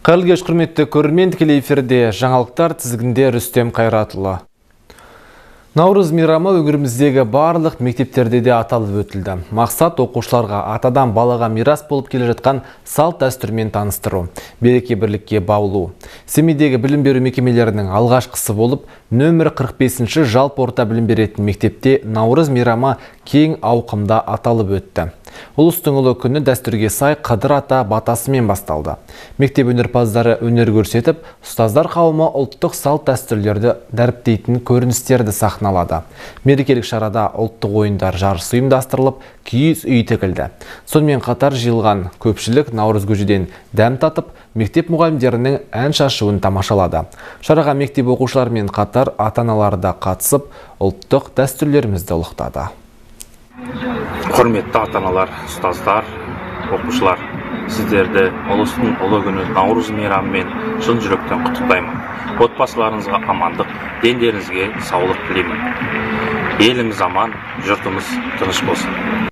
Қайырлы кеш, құрметті көрермен, тікелей эфирде жаңалықтар тізгінде Рүстем Қайратұлы. Наурыз мейрамы өңіріміздегі барлық мектептерде де аталып өтілді. Мақсат оқушыларға атадан балаға мирас болып келе жатқан салт дәстүрмен таныстыру, береке бірлікке баулу. Семейдегі білім беру мекемелерінің алғашқысы болып, нөмір 45-ші жалпы орта білім беретін мектепте Наурыз мейрамы кең ауқымда аталып өтті. Ұлыстың ұлы күні дәстүрге сай Қыдыр ата батасымен басталды. Мектеп өнерпаздары өнер көрсетіп, ұстаздар қауымы ұлттық салт дәстүрлерді дәріптейтін көріністерді сахналады. Мерекелік шарада ұлттық ойындар жарысы ұйымдастырылып, киіз үй тігілді. Сонымен қатар жиылған көпшілік Наурыз көжеден дәм татып, мектеп мұғалімдерінің ән шашуын тамашалады. Шараға мектеп оқушыларымен қатар ата-аналары да қатысып, ұлттық дәстүрлерімізді ұлықтады. Құрметті ата-аналар, ұстаздар, оқушылар, сіздерді ұлыстың ұлы күні Наурыз мейрамымен шын жүректен құттықтаймын. Отбасыларыңызға амандық, дендеріңізге саулық тілеймін. Еліміз аман, жұртымыз тыныш болсын.